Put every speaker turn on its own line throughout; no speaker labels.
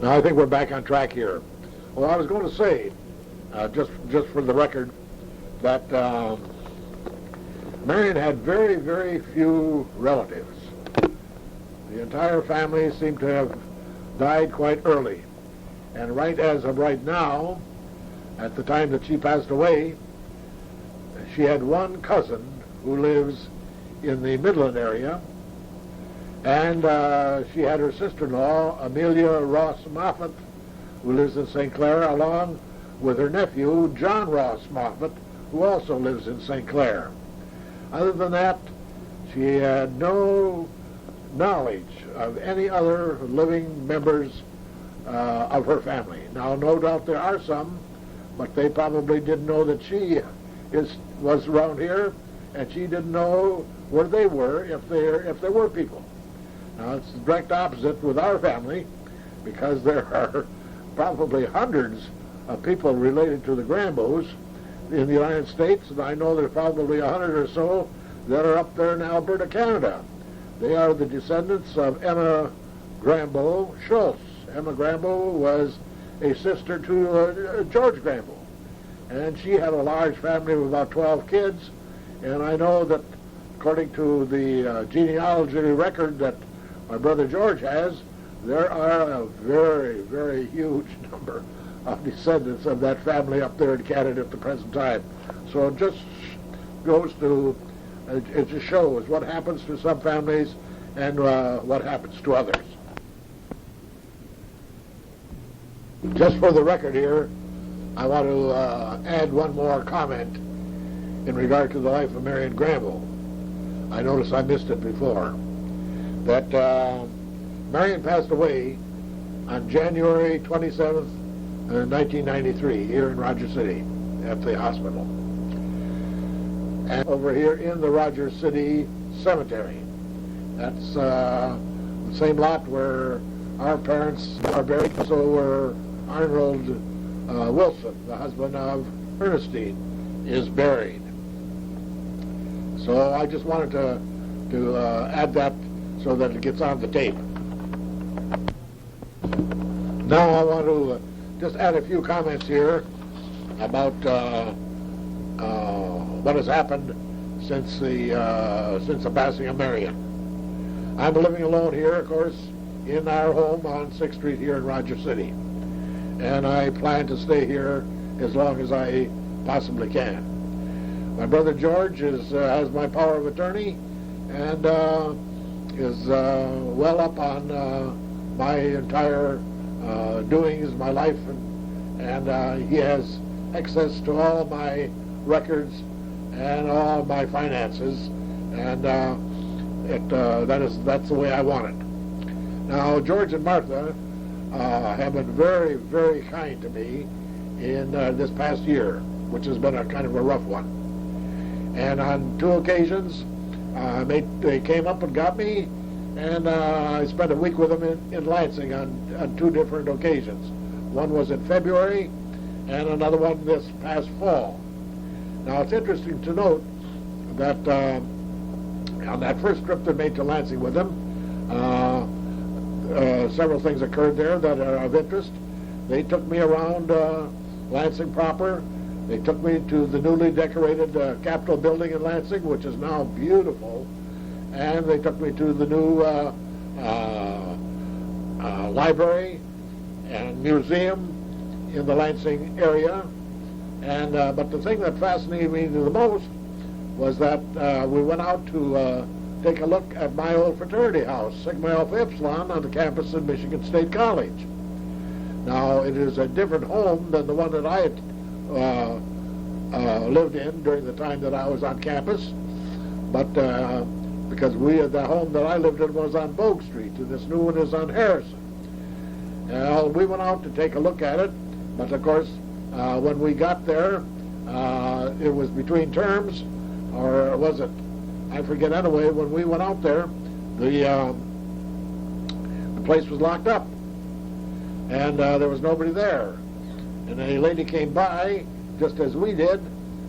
Now I think we're back on track here. Well, I was going to say, just for the record, that Marion had very, very few relatives. The entire family seemed to have died quite early. And right as of right now, at the time that she passed away, she had one cousin who lives in the Midland area, and she had her sister-in-law, Amelia Ross Moffat, who lives in St. Clair, along with her nephew, John Ross Moffat, who also lives in St. Clair. Other than that, she had no knowledge of any other living members of her family. Now, no doubt there are some, but they probably didn't know that she was around here, and she didn't know where they were if there were people. Now, it's the direct opposite with our family, because there are probably hundreds of people related to the Grambuas in the United States, and I know there's probably 100 or so that are up there in Alberta, Canada. They are the descendants of Emma Grambua Schultz. Emma Grambua was a sister to George Grambua, and she had a large family of about 12 kids, and I know that according to the genealogy record that my brother George has, there are a very, very huge number of descendants of that family up there in Canada at the present time. So it just goes to, it just shows what happens to some families and what happens to others. Just for the record here, I want to add one more comment in regard to the life of Marion Grambua. I noticed I missed it before. That Marion passed away on January 27th, 1993, here in Rogers City at the hospital. And over here in the Rogers City Cemetery. That's the same lot where our parents are buried, so were Arnold Wilson, the husband of Ernestine, is buried. So I just wanted to add that so that it gets on the tape. Now I want to just add a few comments here about what has happened since the passing of Marion. I'm living alone here, of course, in our home on 6th Street here in Rogers City, and I plan to stay here as long as I possibly can. My brother George has my power of attorney and is well up on my entire doings, my life, and he has access to all of my records and all of my finances, and that's the way I want it. Now, George and Martha have been very, very kind to me in this past year, which has been a kind of a rough one. And on 2 occasions, they came up and got me, and I spent a week with them in Lansing on 2 different occasions. One was in February, and another one this past fall. Now, it's interesting to note that on that first trip they made to Lansing with them, several things occurred there that are of interest. They took me around Lansing proper. They took me to the newly decorated Capitol building in Lansing, which is now beautiful, and they took me to the new library and museum in the Lansing area. And but the thing that fascinated me the most was that we went out to take a look at my old fraternity house, Sigma Alpha Epsilon, on the campus of Michigan State College. Now, it is a different home than the one that I had lived in during the time that I was on campus, but because the home that I lived in was on Bogue Street, and this new one is on Harrison. We went out to take a look at it, but of course, when we got there, it was between terms, or was it? I forget. Anyway, when we went out there, the place was locked up, and there was nobody there. And a lady came by, just as we did,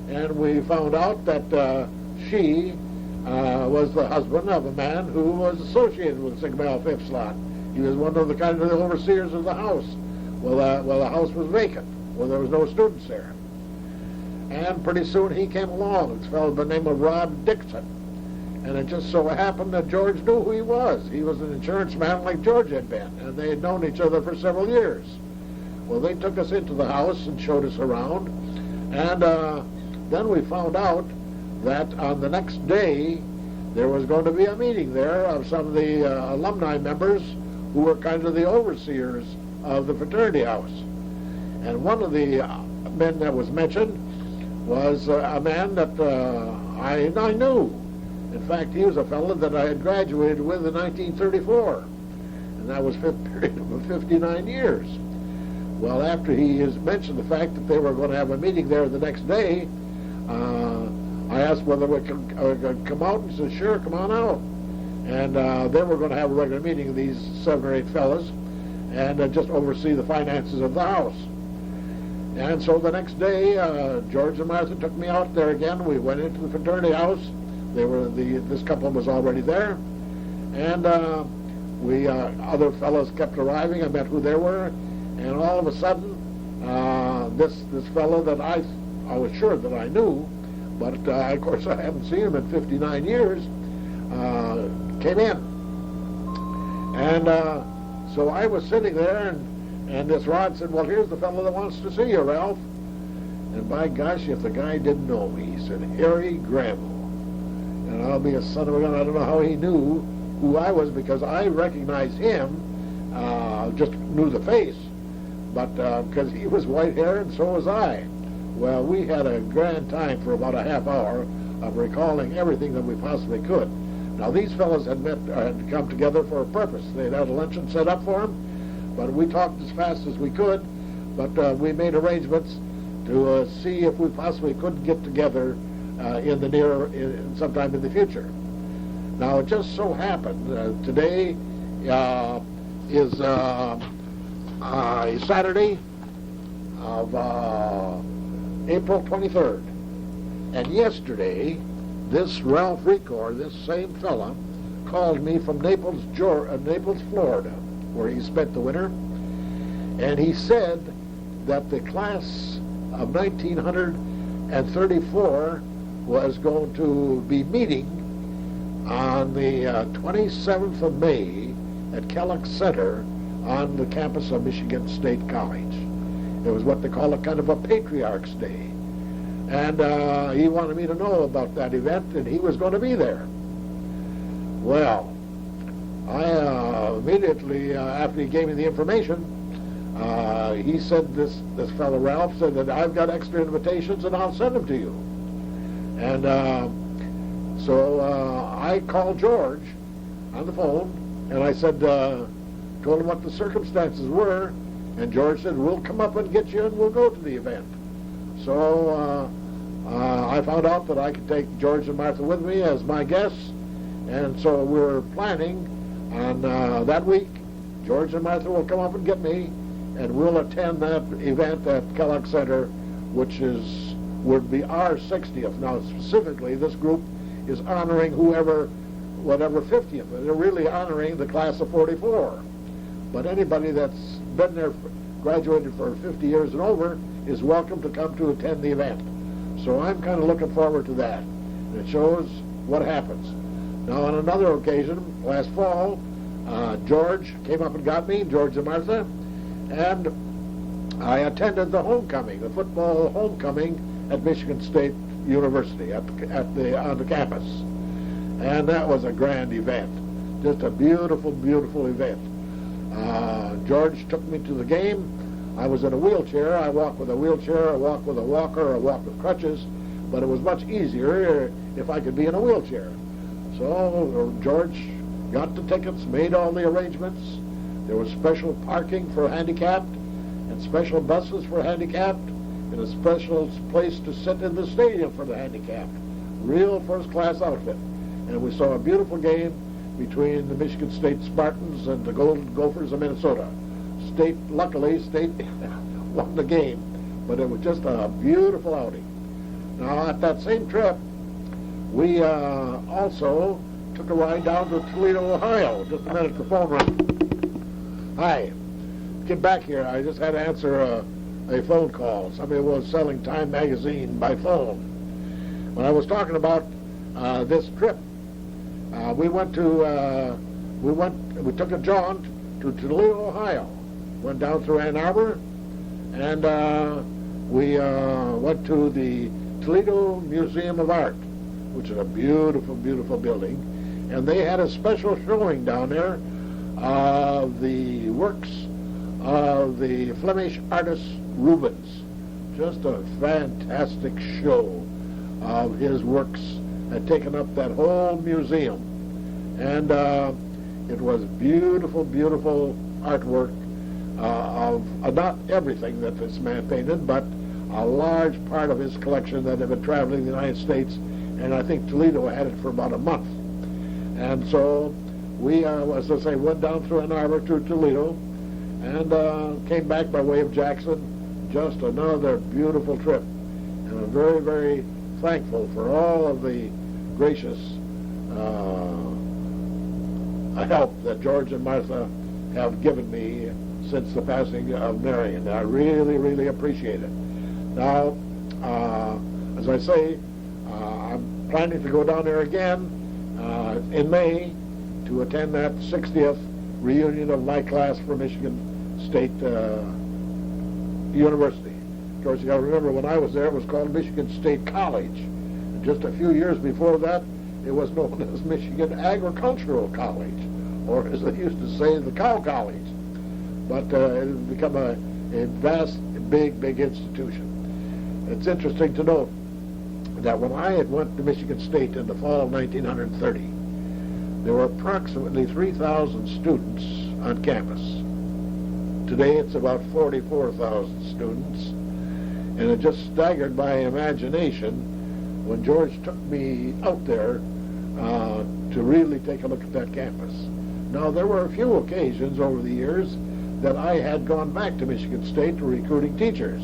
and we found out that she was the husband of a man who was associated with Sigma Alpha Epsilon. He was one of the kind of the overseers of the house. Well, the house was vacant. Well, there was no students there. And pretty soon he came along. This fellow by the name of Rod Dixon. And it just so happened that George knew who he was. He was an insurance man like George had been, and they had known each other for several years. Well, they took us into the house and showed us around, and then we found out that on the next day there was going to be a meeting there of some of the alumni members who were kind of the overseers of the fraternity house. And one of the men that was mentioned was a man that I knew. In fact, he was a fellow that I had graduated with in 1934, and that was a period of 59 years. Well, after he has mentioned the fact that they were going to have a meeting there the next day, I asked whether we could come out, and he said, sure, come on out. And they were going to have a regular meeting of these 7 or 8 fellas and just oversee the finances of the house. And so the next day, George and Martha took me out there again. We went into the fraternity house. This couple was already there, and other fellows kept arriving. I met who they were, and all of a sudden, this fellow that I was sure that I knew, but of course I haven't seen him in 59 years, came in, and so I was sitting there, and this Rod said, "Well, here's the fellow that wants to see you, Ralph." And by gosh, if the guy didn't know me, he said, "Harry Grambua." And I'll be a son of a gun. I don't know how he knew who I was, because I recognized him, just knew the face, but because he was white hair and so was I. Well, we had a grand time for about a half hour of recalling everything that we possibly could. Now, these fellows had come together for a purpose. They'd had a luncheon set up for them, but we talked as fast as we could, but we made arrangements to see if we possibly could get together sometime in the future. Now, it just so happened today is Saturday of April 23rd, and yesterday this Ralph Recor, this same fella, called me from Naples, Florida, where he spent the winter, and he said that the class of 1934 was going to be meeting on the 27th of May at Kellogg Center on the campus of Michigan State College. It was what they call a kind of a Patriarch's Day. And he wanted me to know about that event, and he was going to be there. Well, I immediately, after he gave me the information, he said, this fellow Ralph said that I've got extra invitations and I'll send them to you. And so I called George on the phone, and I said, told him what the circumstances were, and George said, we'll come up and get you and we'll go to the event. So I found out that I could take George and Martha with me as my guests, and so we were planning on that week, George and Martha will come up and get me, and we'll attend that event at Kellogg Center, which would be our 60th. Now, specifically, this group is honoring whatever 50th. They're really honoring the class of 44. But anybody that's been there, graduated for 50 years and over, is welcome to come to attend the event. So I'm kind of looking forward to that. And it shows what happens. Now, on another occasion, last fall, George came up and got me, George and Martha, and I attended the homecoming, the football homecoming at Michigan State University on the campus. And that was a grand event. Just a beautiful, beautiful event. George took me to the game. I was in a wheelchair. I walk with a wheelchair, I walk with a walker, I walk with crutches, but it was much easier if I could be in a wheelchair. So George got the tickets, made all the arrangements. There was special parking for handicapped and special buses for handicapped and a special place to sit in the stadium for the handicapped. Real first-class outfit. And we saw a beautiful game between the Michigan State Spartans and the Golden Gophers of Minnesota. Luckily, State won the game, but it was just a beautiful outing. Now, at that same trip, we also took a ride down to Toledo, Ohio. Just a minute, the phone rang. Hi. Get back here. I just had to answer a phone call. Somebody was selling Time magazine by phone. When I was talking about this trip, we took a jaunt to Toledo, Ohio. Went down through Ann Arbor, and we went to the Toledo Museum of Art, which is a beautiful, beautiful building. And they had a special showing down there of the works of the Flemish artist Rubens. Just a fantastic show of his works. Had taken up that whole museum. And it was beautiful, beautiful artwork of not everything that this man painted, but a large part of his collection that had been traveling the United States, and I think Toledo had it for about a month. And so we, as I say, went down through Ann Arbor to Toledo and came back by way of Jackson. Just another beautiful trip. And I'm very, very thankful for all of the gracious help that George and Martha have given me since the passing of Mary, and I really, really appreciate it. Now, as I say, I'm planning to go down there again in May to attend that 60th reunion of my class for Michigan State University. Of course, you got to remember, when I was there, it was called Michigan State College. And just a few years before that, it was known as Michigan Agricultural College, or as they used to say, the Cow College. But it has become a vast, big, big institution. It's interesting to note that when I had went to Michigan State in the fall of 1930, there were approximately 3,000 students on campus. Today it's about 44,000 students, and it just staggered my imagination when George took me out there to really take a look at that campus. Now, there were a few occasions over the years that I had gone back to Michigan State recruiting teachers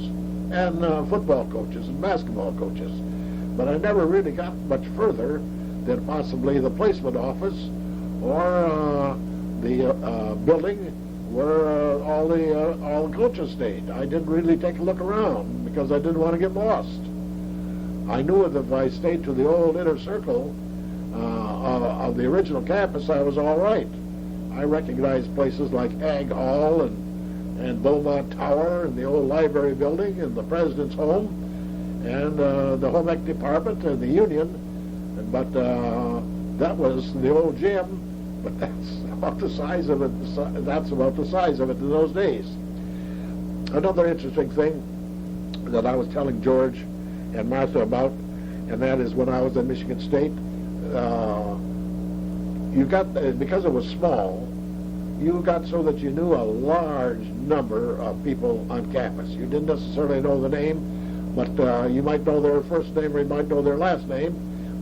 and football coaches and basketball coaches, but I never really got much further than possibly the placement office or the building where all the coaches stayed. I didn't really take a look around because I didn't want to get lost. I knew that if I stayed to the old inner circle of the original campus, I was all right. I recognized places like Ag Hall and Beaumont Tower and the old library building and the president's home and the home ec department and the union, but that was the old gym. But that's about the size of it. That's about the size of it in those days. Another interesting thing that I was telling George and Martha about, and that is when I was in Michigan State, you got, because it was small, you got so that you knew a large number of people on campus. You didn't necessarily know the name, but you might know their first name or you might know their last name,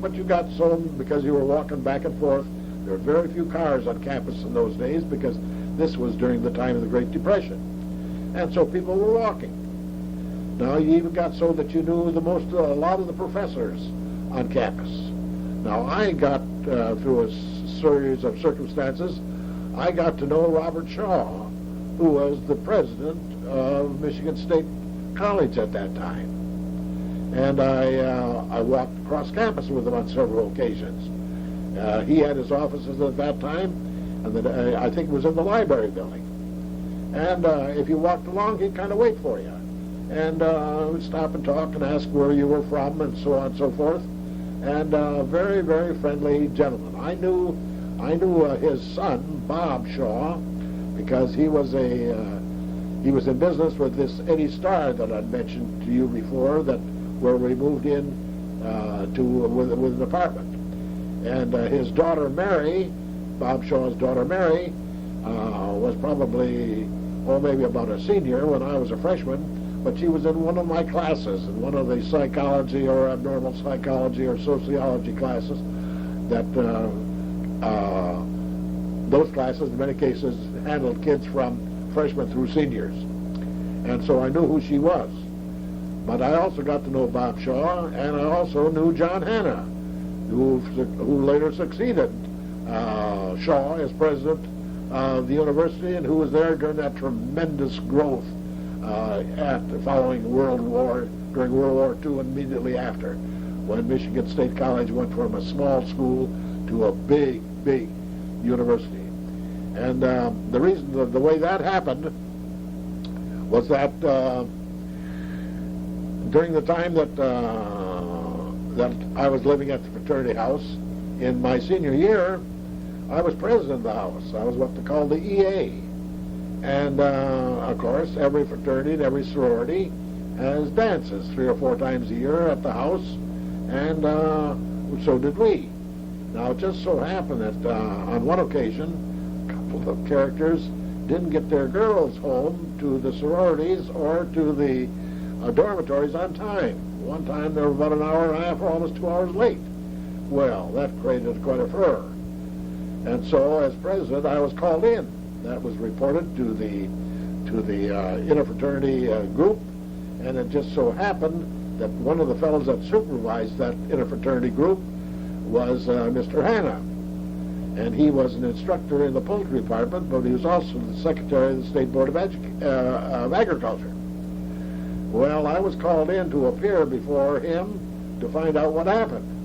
but you got so because you were walking back and forth. There were very few cars on campus in those days because this was during the time of the Great Depression. And so people were walking. Now, you even got so that you knew a lot of the professors on campus. Now, I got, through a series of circumstances, I got to know Robert Shaw, who was the president of Michigan State College at that time. And I walked across campus with him on several occasions. He had his offices at that time, and I think it was in the library building. And if you walked along, he'd kind of wait for you. And we'd stop and talk and ask where you were from and so on and so forth. And very, very friendly gentleman. I knew his son, Bob Shaw, because he was in business with this Eddie Starr that I'd mentioned to you before, where we moved in with an apartment. And his daughter Mary, Bob Shaw's daughter Mary, was probably, maybe about a senior when I was a freshman, but she was in one of my classes, in one of the psychology or abnormal psychology or sociology classes, that those classes in many cases handled kids from freshmen through seniors. And so I knew who she was. But I also got to know Bob Shaw, and I also knew John Hanna, who later succeeded Shaw as president of the university and who was there during that tremendous growth at the following World War, during World War II and immediately after, when Michigan State College went from a small school to a big, big university. And the reason, the way that happened was that during the time that that I was living at the fraternity house, in my senior year, I was president of the house. I was what they call the EA. And, of course, every fraternity and every sorority has dances 3 or 4 times a year at the house, and so did we. Now, it just so happened that on one occasion, a couple of characters didn't get their girls home to the sororities or to the dormitories on time. One time they were about an hour and a half or almost 2 hours late. Well, that created quite a furor. And so, as president, I was called in. That was reported to the interfraternity group, and it just so happened that one of the fellows that supervised that interfraternity group was Mr. Hanna. And he was an instructor in the poultry department, but he was also the secretary of the State Board of Agriculture. Well, I was called in to appear before him to find out what happened.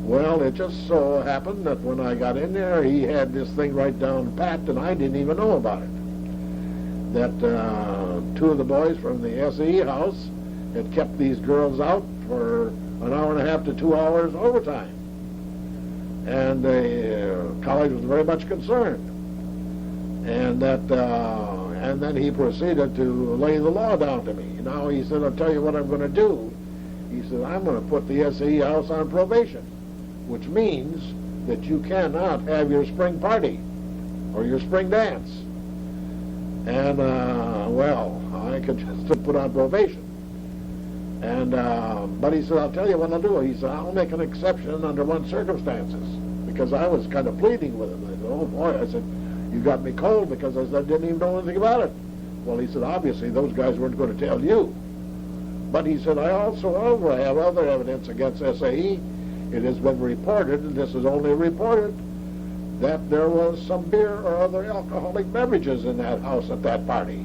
Well, it just so happened that when I got in there, he had this thing right down pat, and I didn't even know about it. That 2 of the boys from the SE house had kept these girls out for an hour and a half to 2 hours overtime. And the college was very much concerned. And that, and then he proceeded to lay the law down to me. Now he said, I'll tell you what I'm going to do. He said, I'm going to put the SE house on probation, which means that you cannot have your spring party or your spring dance. And, well, I could just put on probation. And, but he said, I'll tell you what I'll do. He said, I'll make an exception under one circumstances, because I was kind of pleading with him. I said, oh boy, I said, you got me cold, because I said, I didn't even know anything about it. Well, he said, obviously those guys weren't going to tell you. But he said, I also have other evidence against SAE. It has been reported, and this is only reported, that there was some beer or other alcoholic beverages in that house at that party.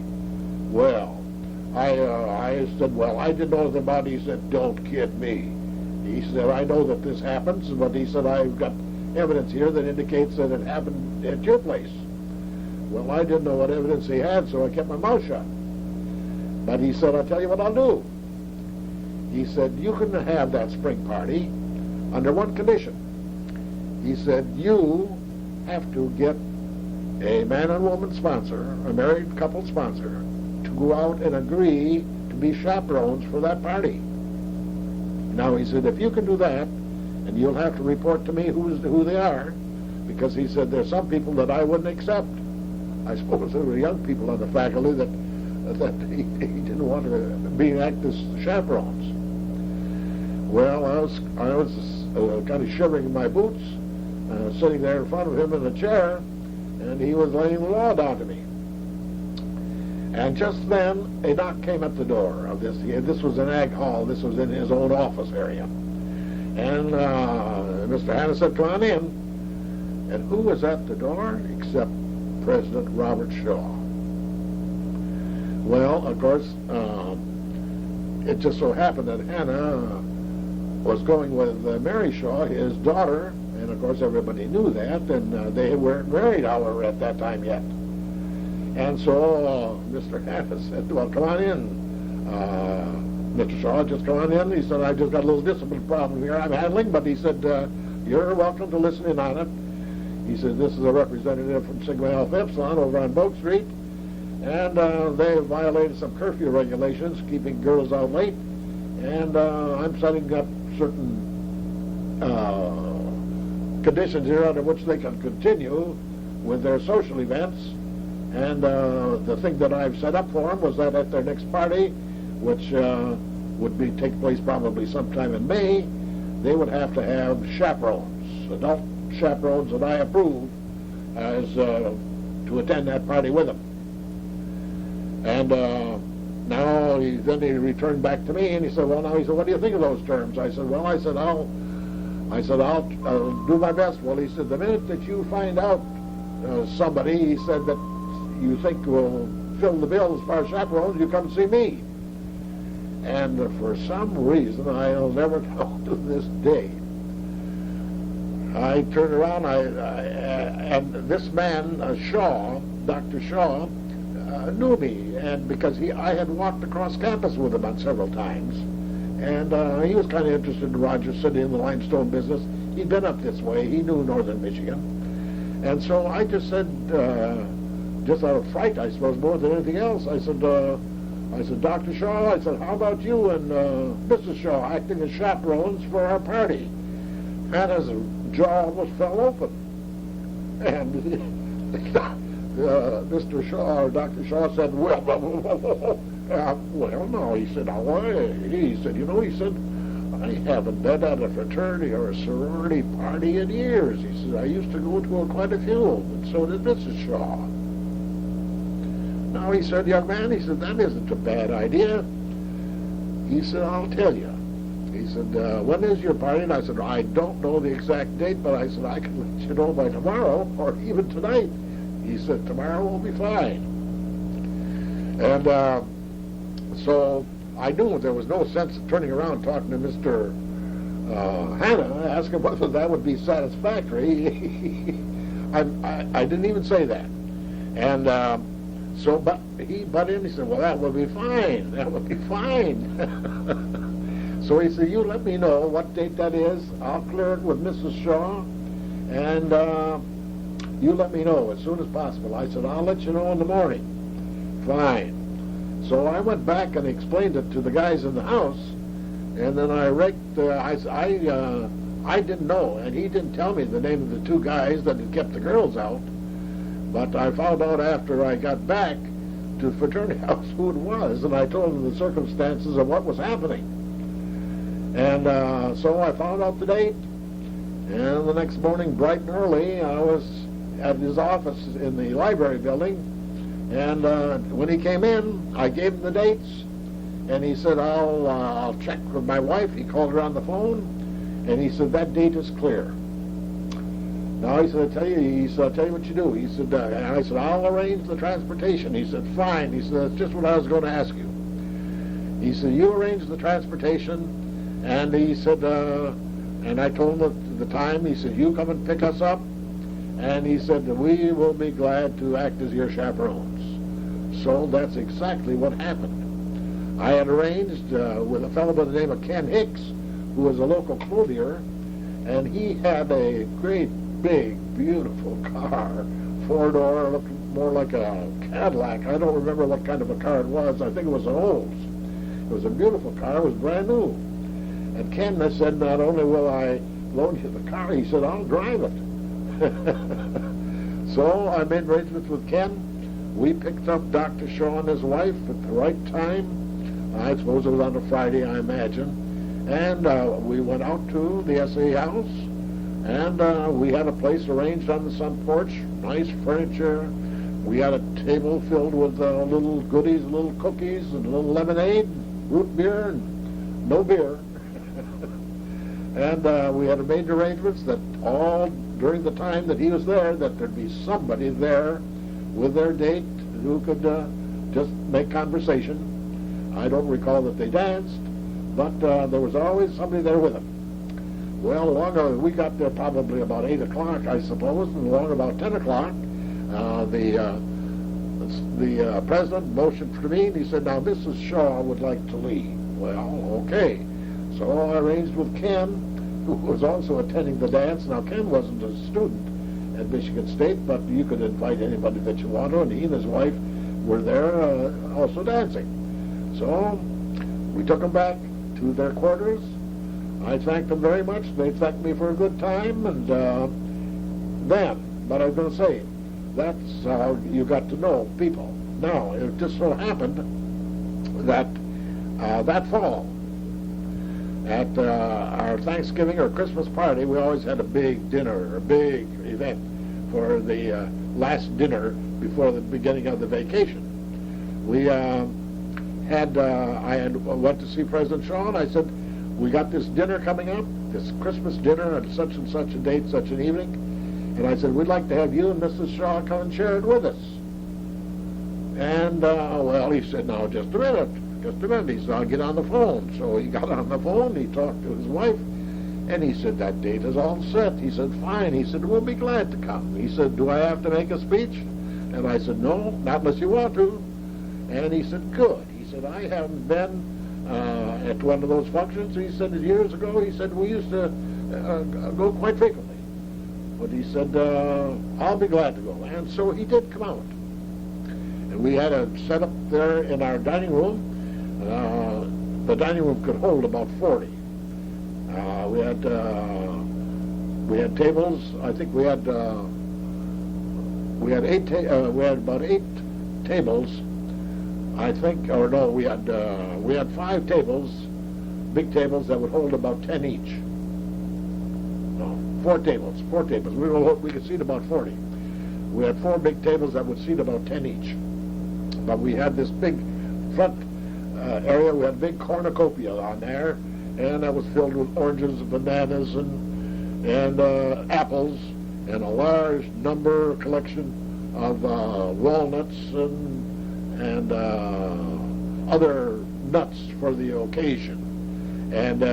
Well, I said, well, I didn't know anything about it. He said, don't kid me. He said, I know that this happens, but he said, I've got evidence here that indicates that it happened at your place. Well, I didn't know what evidence he had, so I kept my mouth shut. But he said, I'll tell you what I'll do. He said, you can have that spring party under one condition. He said, you have to get a man and woman sponsor, a married couple sponsor, to go out and agree to be chaperones for that party. Now, he said, if you can do that, and you'll have to report to me who they are, because he said, there's some people that I wouldn't accept. I suppose there were young people on the faculty that he didn't want to act as chaperones. Well, I was kind of shivering in my boots, sitting there in front of him in a chair, and he was laying the law down to me. And just then, a knock came at the door of this. This was in Ag Hall. This was in his own office area. And Mr. Hanna said, come on in. And who was at the door except President Robert Shaw? Well, of course, it just so happened that Hanna was going with Mary Shaw, his daughter, and of course everybody knew that, and they weren't married, however, at that time yet. And so Mr. Hanna said, well, come on in, Mr. Shaw, just come on in. He said, I just got a little discipline problem here I'm handling, but he said, you're welcome to listen in on it. He said, this is a representative from Sigma Alpha Epsilon over on Boat Street, and they have violated some curfew regulations, keeping girls out late, and I'm setting up certain conditions here under which they can continue with their social events. And the thing that I've set up for them was that at their next party, which would take place probably sometime in May, they would have to have chaperones, adult chaperones that I approve as to attend that party with them. And now then he returned back to me and he said, well, now, he said, what do you think of those terms? I said, well, I'll do my best. Well, he said, the minute that you find out somebody, he said, that you think will fill the bill as far as chaperones, you come see me. And for some reason, I'll never know to this day, I turned around, and this man, Shaw, Dr. Shaw, knew me, and because I had walked across campus with him on several times, and he was kind of interested in Rogers City and the limestone business. He'd been up this way. He knew northern Michigan. And so I just said, just out of fright, I suppose, more than anything else, I said, Dr. Shaw, I said, how about you and Mrs. Shaw acting as chaperones for our party? And his jaw almost fell open. And Mr. Shaw, or Dr. Shaw said, well, no, he said, he said, I haven't been at a fraternity or a sorority party in years. He said, I used to go to quite a few, and so did Mrs. Shaw. Now, he said, young man, he said, that isn't a bad idea. He said, I'll tell you. He said, when is your party? And I said, I don't know the exact date, but I said, I can let you know by tomorrow or even tonight. He said, tomorrow will be fine. And so I knew there was no sense of turning around and talking to Mr. Hanna, asking whether that would be satisfactory. I didn't even say that. And but he butted in. He said, well, that would be fine. That would be fine. So he said, you let me know what date that is. I'll clear it with Mrs. Shaw, and you let me know as soon as possible. I said, I'll let you know in the morning. Fine. So I went back and explained it to the guys in the house, and then I raked. I didn't know, and he didn't tell me the name of the two guys that had kept the girls out. But I found out after I got back to the fraternity house who it was, and I told them the circumstances of what was happening. And so I found out the date, and the next morning, bright and early, I was at his office in the library building, and when he came in, I gave him the dates, and he said, I'll check with my wife. He called her on the phone, and he said, that date is clear. Now, he said, I'll tell you what you do. He said, and I said, I'll arrange the transportation. He said, fine. He said, that's just what I was going to ask you. He said, you arrange the transportation, and he said, and I told him the time. He said, you come and pick us up, and he said, we will be glad to act as your chaperones. So that's exactly what happened. I had arranged with a fellow by the name of Ken Hicks, who was a local clothier, and he had a great, big, beautiful car, four-door, looked more like a Cadillac. I don't remember what kind of a car it was. I think it was an Olds. It was a beautiful car. It was brand new. And Ken said, not only will I loan you the car, he said, I'll drive it. So I made arrangements with Ken. We picked up Dr. Shaw and his wife at the right time. I suppose it was on a Friday, I imagine. And we went out to the SA house, and we had a place arranged on the sun porch, nice furniture. We had a table filled with little goodies, little cookies, and a little lemonade, root beer, and no beer. And we had made arrangements that all during the time that he was there, that there'd be somebody there with their date who could just make conversation. I don't recall that they danced, but there was always somebody there with them. Well, we got there probably about 8 o'clock, I suppose, and along about 10 o'clock, the president motioned for me, and he said, now, Mrs. Shaw would like to leave. Well, okay. So I arranged with Ken, who was also attending the dance. Now, Ken wasn't a student at Michigan State, but you could invite anybody that you wanted, and he and his wife were there also dancing. So we took them back to their quarters. I thanked them very much. They thanked me for a good time, and but I was going to say, that's how you got to know people. Now, it just so happened that that fall, at our Thanksgiving or Christmas party, we always had a big dinner, a big event for the last dinner before the beginning of the vacation. We I went to see President Shaw, and I said, we got this dinner coming up, this Christmas dinner at such and such a date, such an evening, And I said, we'd like to have you and Mrs. Shaw come and share it with us. And, well, he said, now, just a minute. He said, I'll get on the phone. So he got on the phone, he talked to his wife, and he said, that date is all set. He said, fine. He said, we'll be glad to come. He said, do I have to make a speech? And I said, no, not unless you want to. And he said, good. He said, I haven't been at one of those functions. He said, years ago, he said, we used to go quite frequently. But he said, I'll be glad to go. And so he did come out. And we had a set up there in our dining room. The dining room could hold about 40. We had tables. I think we had about 8 tables. I think, or no, we had 5 tables, big tables that would hold about 10 each. No, 4 tables. We could seat about 40. We had 4 big tables that would seat about 10 each. But we had this big front area. We had a big cornucopia on there, and that was filled with oranges and bananas and apples, and a large collection of walnuts and other nuts for the occasion. And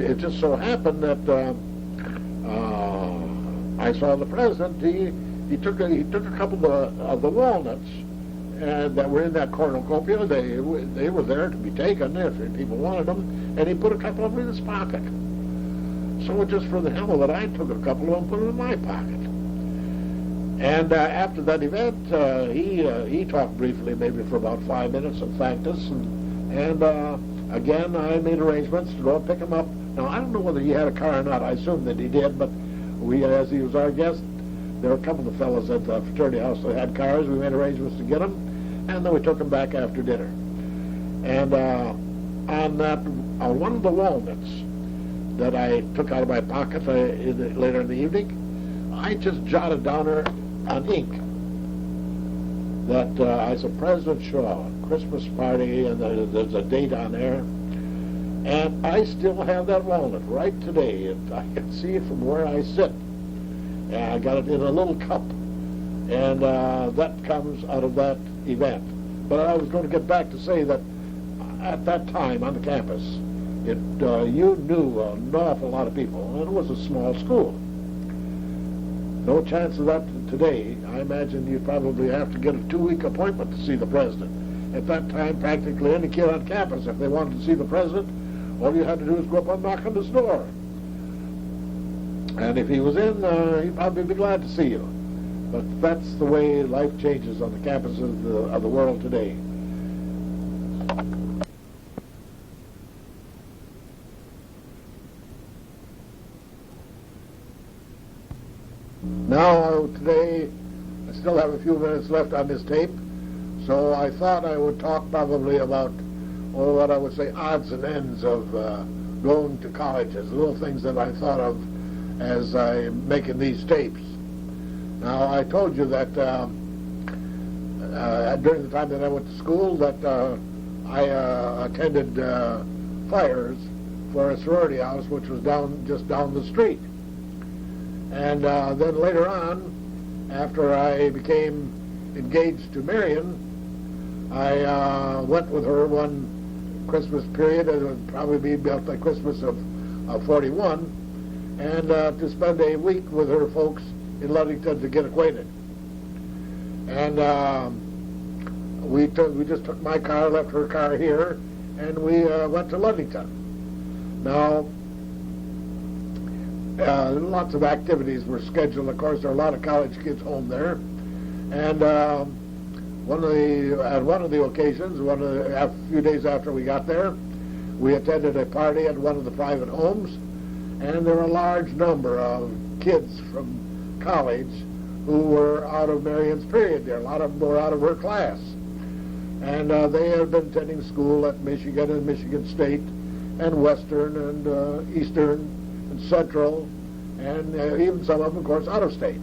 it just so happened that I saw the president. He took a couple of the walnuts that were in that cornucopia. They were there to be taken if people wanted them, and he put a couple of them in his pocket. So just for the hell of it, I took a couple of them and put them in my pocket. And after that event, he talked briefly, maybe for about 5 minutes, and thanked us. And again, I made arrangements to go and pick him up. Now, I don't know whether he had a car or not. I assume that he did, but as he was our guest, there were a couple of fellows at the fraternity house that had cars. We made arrangements to get them, and then we took him back after dinner. And on one of the walnuts that I took out of my pocket later in the evening, I just jotted down on ink that I said, President Shaw, Christmas party, and there's a date on there. And I still have that walnut right today. I can see it from where I sit. And I got it in a little cup. And that comes out of that event. But I was going to get back to say that at that time on the campus, you knew an awful lot of people, and it was a small school. No chance of that today. I imagine you'd probably have to get a 2-week appointment to see the president. At that time, practically any kid on campus, if they wanted to see the president, all you had to do was go up and knock on his door. And if he was in, he'd probably be glad to see you. But that's the way life changes on the campus of the world today. Now, today, I still have a few minutes left on this tape, so I thought I would talk probably about, what I would say, odds and ends of going to colleges, little things that I thought of as I'm making these tapes. Now, I told you that during the time that I went to school that I attended fires for a sorority house, which was just down the street. And then later on, after I became engaged to Marion, I went with her one Christmas period. It would probably be about the Christmas of 41, and to spend a week with her folks in Ludington to get acquainted. And we just took my car, left her car here, and we went to Ludington. Now, lots of activities were scheduled. Of course, there are a lot of college kids home there. And one of the occasions, a few days after we got there, we attended a party at one of the private homes, and there were a large number of kids from college who were out of Marion's period there. A lot of them were out of her class. And they had been attending school at Michigan and Michigan State and Western and Eastern and Central, and even some of them, of course, out of state.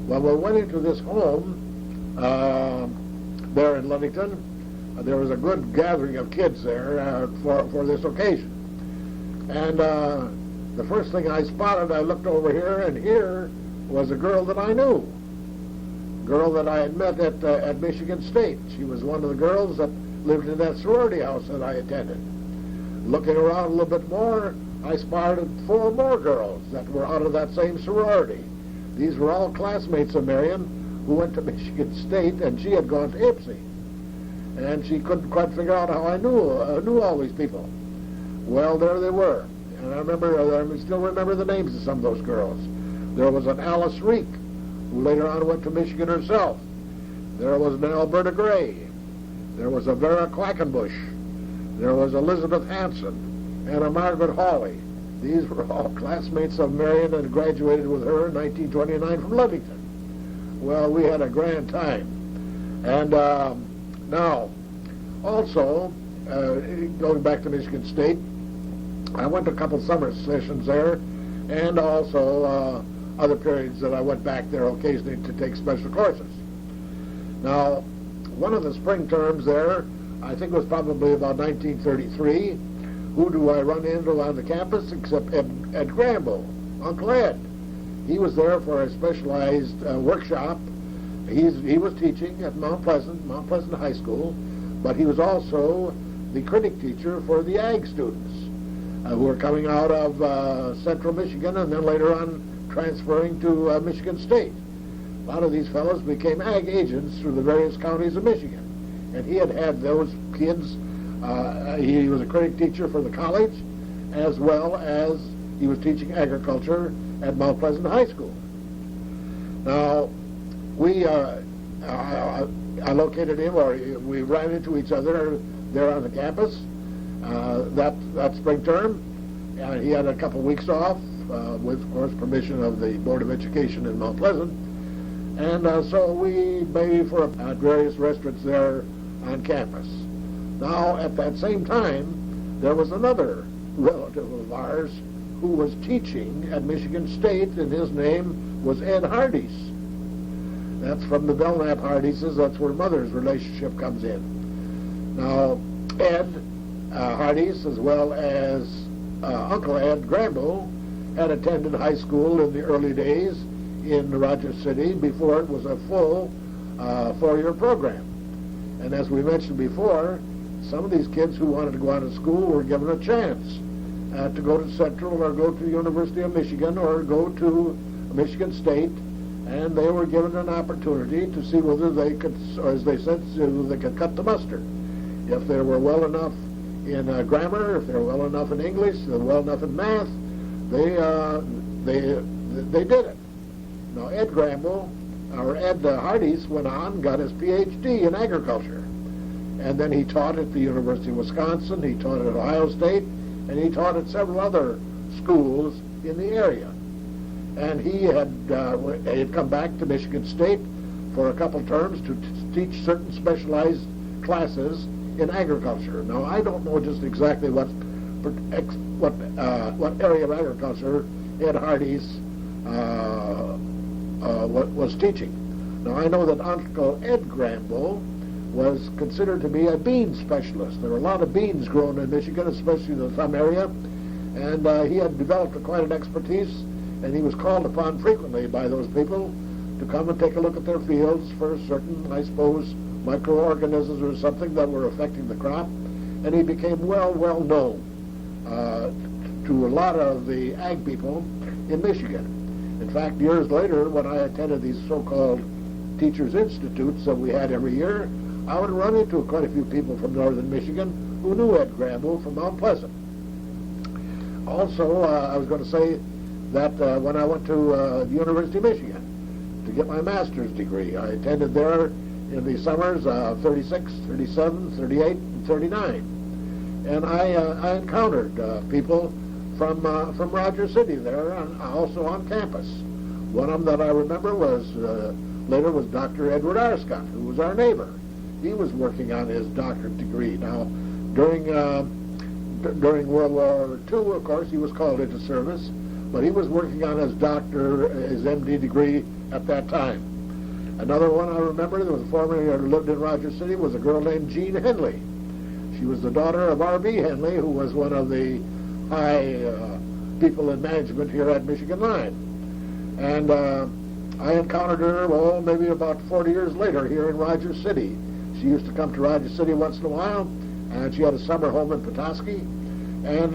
Well, we went into this home there in Ludington. There was a good gathering of kids there for this occasion. And the first thing I spotted, I looked over here, and here was a girl that I knew, a girl that I had met at Michigan State. She was one of the girls that lived in that sorority house that I attended. Looking around a little bit more, I spotted 4 more girls that were out of that same sorority. These were all classmates of Marion who went to Michigan State, and she had gone to Ipsy. And she couldn't quite figure out how I knew all these people. Well, there they were. And I still remember the names of some of those girls. There was an Alice Reek, who later on went to Michigan herself. There was an Alberta Gray. There was a Vera Quackenbush. There was Elizabeth Hanson and a Margaret Hawley. These were all classmates of Marion and graduated with her in 1929 from Ludington. Well, we had a grand time. And now, also, going back to Michigan State, I went to a couple summer sessions there, and also other periods that I went back there occasionally to take special courses. Now, one of the spring terms there, I think it was probably about 1933, who do I run into on the campus except Ed Grambua, Uncle Ed. He was there for a specialized workshop. He was teaching at Mount Pleasant High School, but he was also the critic teacher for the ag students who were coming out of central Michigan and then later on transferring to Michigan State. A lot of these fellows became ag agents through the various counties of Michigan. And he had those kids, he was a critic teacher for the college, as well as he was teaching agriculture at Mount Pleasant High School. Now, I located him, or we ran into each other there on the campus that spring term. He had a couple of weeks off, with, of course, permission of the Board of Education in Mount Pleasant. And so we maybe for at various restaurants there on campus. Now, at that same time, there was another relative of ours who was teaching at Michigan State, and his name was Ed Hardees. That's from the Belknap Hardeeses. That's where Mother's relationship comes in. Now, Ed Hardees, as well as Uncle Ed Grambua, had attended high school in the early days in Rogers City before it was a full 4-year program. And as we mentioned before, some of these kids who wanted to go out of school were given a chance to go to Central or go to the University of Michigan or go to Michigan State, and they were given an opportunity to see whether they could, or as they said, they could cut the mustard. If they were well enough in grammar, if they were well enough in English, they were well enough in math, they did it. Now, Ed Grambua, or Ed Hardees, went on, got his Ph.D. in agriculture. And then he taught at the University of Wisconsin, he taught at Ohio State, and he taught at several other schools in the area. And he had come back to Michigan State for a couple terms to teach certain specialized classes in agriculture. Now, I don't know just exactly what area of agriculture Ed Hardees was teaching. Now, I know that Uncle Ed Grambua was considered to be a bean specialist. There were a lot of beans grown in Michigan, especially in the Thumb area, and he had developed quite an expertise, and he was called upon frequently by those people to come and take a look at their fields for certain, I suppose, microorganisms or something that were affecting the crop, and he became well known to a lot of the ag people in Michigan. In fact, years later, when I attended these so-called Teachers' Institutes that we had every year, I would run into quite a few people from northern Michigan who knew Ed Grambua from Mount Pleasant. Also, I was going to say that when I went to the University of Michigan to get my master's degree, I attended there in the summers of 36, 37, 38, and 39. And I encountered people from Rogers City there, and also on campus. One of them that I remember was later was Dr. Edward Arscott, who was our neighbor. He was working on his doctorate degree. Now, during World War II, of course, he was called into service, but he was working on his his MD degree at that time. Another one I remember that was formerly lived in Rogers City was a girl named Jean Henley. She was the daughter of R.B. Henley, who was one of the high people in management here at Michigan Line. And I encountered her, maybe about 40 years later here in Rogers City. She used to come to Rogers City once in a while, and she had a summer home in Petoskey, and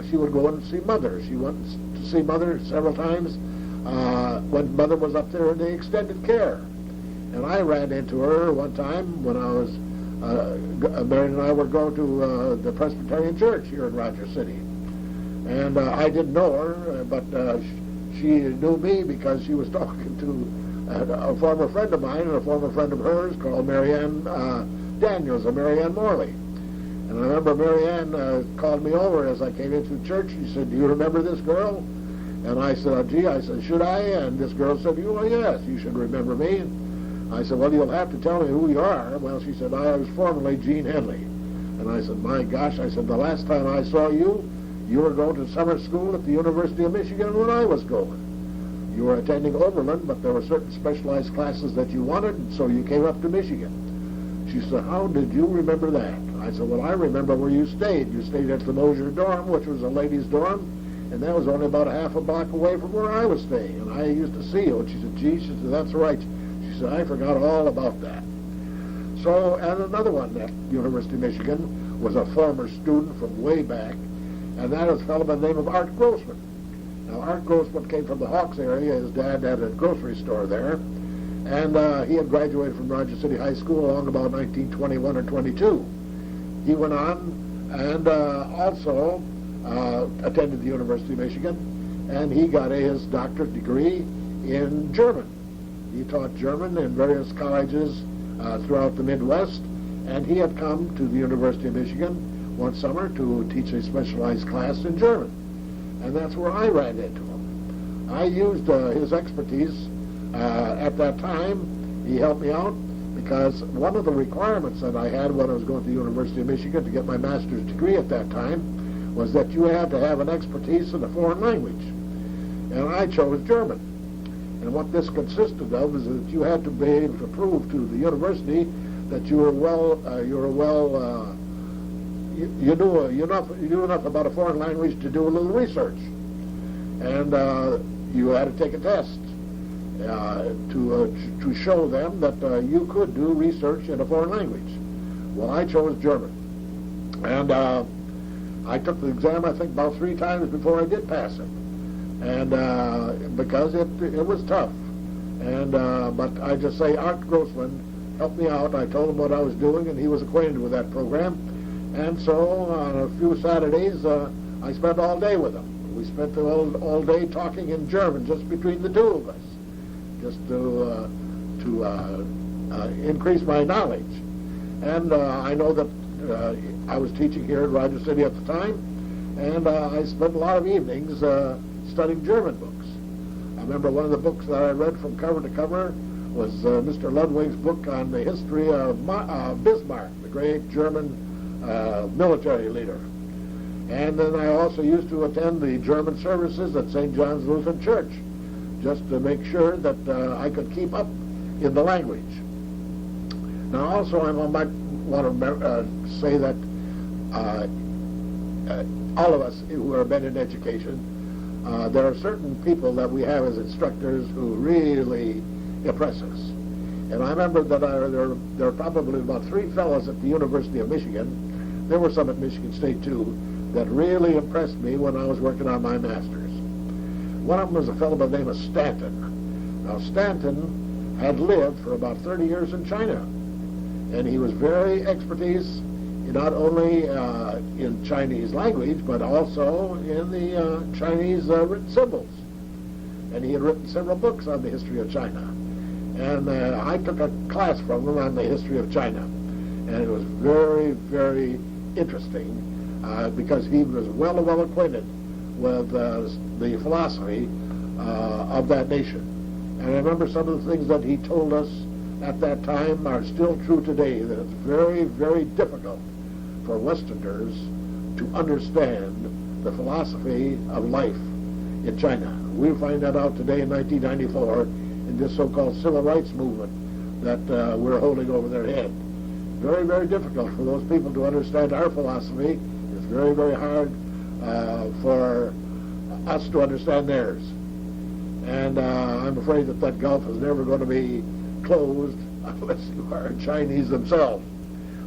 she would go and see Mother. She went to see Mother several times when Mother was up there in the extended care. And I ran into her one time when I was, Mary and I were going to the Presbyterian Church here in Rogers City. And I didn't know her, but she knew me because she was talking to a former friend of mine and a former friend of hers called Marianne Daniels, or Marianne Morley. And I remember Marianne called me over as I came into church. She said, "Do you remember this girl?" And I said, "Oh, gee," I said, "should I?" And this girl said, "Oh, yes, you should remember me." I said, "Well, you'll have to tell me who you are." Well, she said, "I was formerly Gene Henley." And I said, "My gosh," I said, "the last time I saw you, you were going to summer school at the University of Michigan when I was going. You were attending Oberlin, but there were certain specialized classes that you wanted, and so you came up to Michigan." She said, "How did you remember that?" I said, "Well, I remember where you stayed. You stayed at the Mosier dorm, which was a ladies' dorm, and that was only about a half a block away from where I was staying, and I used to see you." And she said, "Gee," she said, "that's right." She said, "I forgot all about that." So, and another one at University of Michigan was a former student from way back, and that was a fellow by the name of Art Grossman. Now, Art Grossman came from the Hawks area. His dad had a grocery store there, and he had graduated from Rogers City High School along about 1921 or 22. He went on and also attended the University of Michigan, and he got his doctorate degree in German. He taught German in various colleges throughout the Midwest, and he had come to the University of Michigan one summer to teach a specialized class in German. And that's where I ran into him. I used his expertise at that time. He helped me out because one of the requirements that I had when I was going to the University of Michigan to get my master's degree at that time was that you had to have an expertise in a foreign language. And I chose German. And what this consisted of is that you had to be able to prove to the university that you knew enough about a foreign language to do a little research. And you had to take a test to show them that you could do research in a foreign language. Well, I chose German. And I took the exam, I think, about 3 times before I did pass it. And because it was tough. And but I just say Art Grossman helped me out. I told him what I was doing, and he was acquainted with that program. And so on a few Saturdays, I spent all day with him. We spent all day talking in German, just between the two of us, just to increase my knowledge. And I know that I was teaching here at Rogers City at the time, and I spent a lot of evenings studying German books. I remember one of the books that I read from cover to cover was Mr. Ludwig's book on the history of Bismarck, the great German military leader. And then I also used to attend the German services at St. John's Lutheran Church, just to make sure that I could keep up in the language. Now also I might want to say that all of us who have been in education, there are certain people that we have as instructors who really impress us. And I remember that there are probably about 3 fellows at the University of Michigan, there were some at Michigan State too, that really impressed me when I was working on my master's. One of them was a fellow by the name of Stanton. Now Stanton had lived for about 30 years in China, and he was very expertise not only in Chinese language, but also in the Chinese written symbols. And he had written several books on the history of China. And I took a class from him on the history of China. And it was very, very interesting because he was well acquainted with the philosophy of that nation. And I remember some of the things that he told us at that time are still true today, that it's very, very difficult for Westerners to understand the philosophy of life in China. We'll find that out today in 1994 in this so-called civil rights movement that we're holding over their head. Very, very difficult for those people to understand our philosophy. It's very, very hard for us to understand theirs. And I'm afraid that that gulf is never going to be closed unless you are Chinese themselves.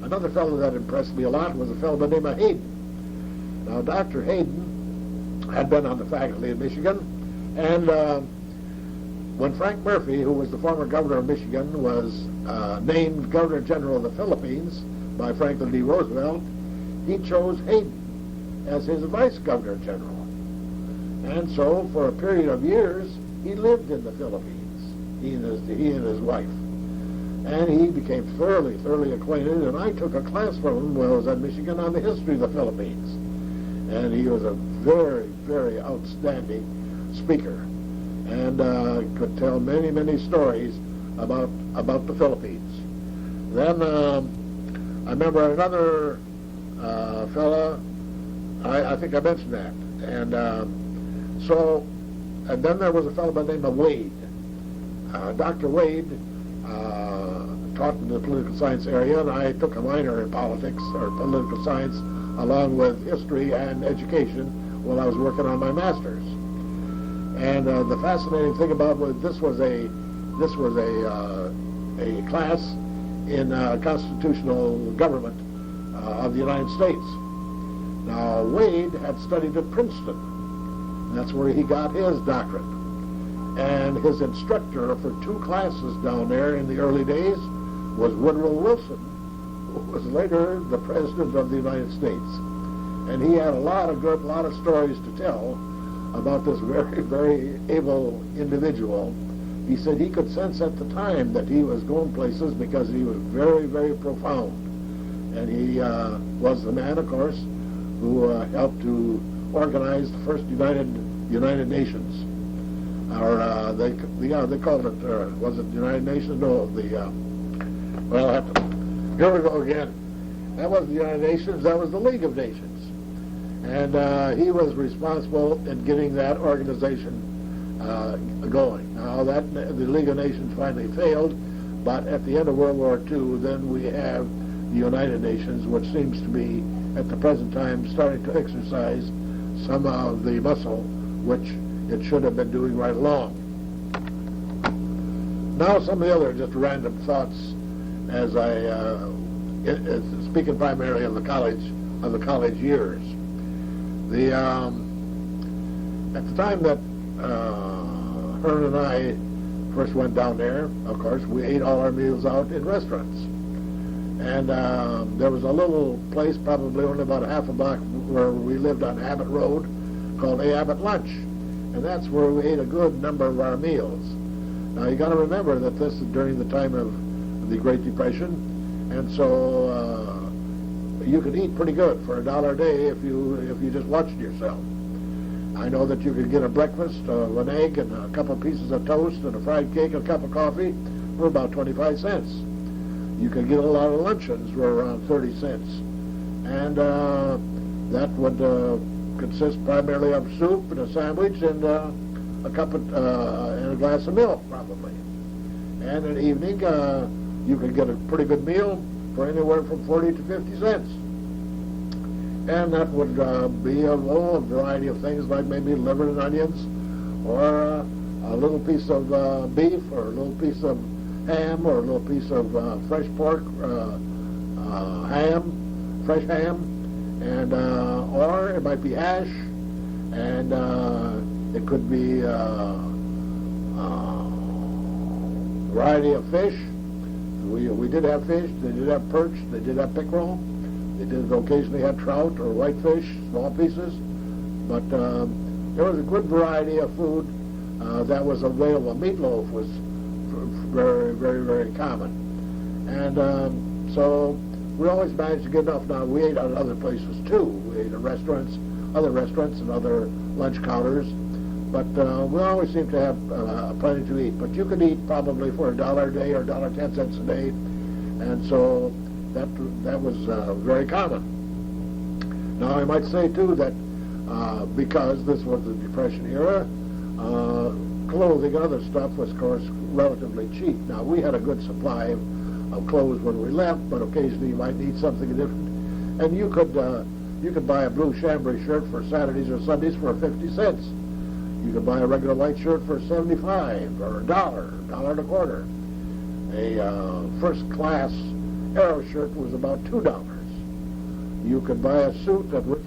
Another fellow that impressed me a lot was a fellow by the name of Hayden. Now, Dr. Hayden had been on the faculty in Michigan, and when Frank Murphy, who was the former governor of Michigan, was named Governor General of the Philippines by Franklin D. Roosevelt, he chose Hayden as his Vice Governor General. And so, for a period of years, he lived in the Philippines, he and his wife. And he became thoroughly acquainted, and I took a class from him when I was at Michigan on the history of the Philippines. And he was a very outstanding speaker, and could tell many stories about the Philippines. Then I remember another fella, I think I mentioned that, and then there was a fellow by the name of Wade. Dr. Wade taught in the political science area, and I took a minor in politics or political science along with history and education while I was working on my master's. And the fascinating thing about this was a class in constitutional government of the United States. Now, Wade had studied at Princeton. That's where he got his doctorate. And his instructor for 2 classes down there in the early days was Woodrow Wilson, who was later the President of the United States. And he had a lot of stories to tell about this very able individual. He said he could sense at the time that he was going places because he was very profound. And he was the man, of course, who helped to organize the first United Nations. Or they called it, was it the United Nations? No, here we go again. That wasn't the United Nations, that was the League of Nations. And he was responsible in getting that organization going. Now, the League of Nations finally failed, but at the end of World War II, then we have the United Nations, which seems to be, at the present time, starting to exercise some of the muscle which it should have been doing right along. Now, some of the other just random thoughts, as speaking primarily of the college years. At the time that Hearn and I first went down there, of course, we ate all our meals out in restaurants. And there was a little place, probably only about a half a block where we lived on Abbott Road, called A. Abbott Lunch. And that's where we ate a good number of our meals. Now, you got to remember that this is during the time of the Great Depression, and so you could eat pretty good for $1 a day if you just watched yourself. I know that you could get a breakfast of an egg and a couple of pieces of toast and a fried cake and a cup of coffee for about 25 cents. You could get a lot of luncheons for around 30 cents. And that would consist primarily of soup and a sandwich and a cup of, and a glass of milk, probably. And in the evening, you could get a pretty good meal for anywhere from 40 to 50 cents. And that would be a variety of things, like maybe liver and onions, or a little piece of beef, or a little piece of ham, or a little piece of fresh pork, fresh ham, and or it might be hash, and it could be a variety of fish. We did have fish, they did have perch, they did have pickerel, they did occasionally have trout or whitefish, small pieces, but there was a good variety of food that was available. Meatloaf was very common, and so we always managed to get enough. Now, we ate at other places too. We ate at other restaurants and other lunch counters, but we always seemed to have plenty to eat. But you could eat probably for $1 a day or $1.10 a day, and so that was very common. Now, I might say too that because this was the Depression era, clothing and other stuff was, of course, relatively cheap. Now, we had a good supply of clothes when we left, but occasionally you might need something different. And you could buy a blue chambray shirt for Saturdays or Sundays for 50 cents. You could buy a regular white shirt for 75 or $1 and a quarter. A first-class Arrow shirt was about $2. You could buy a suit that was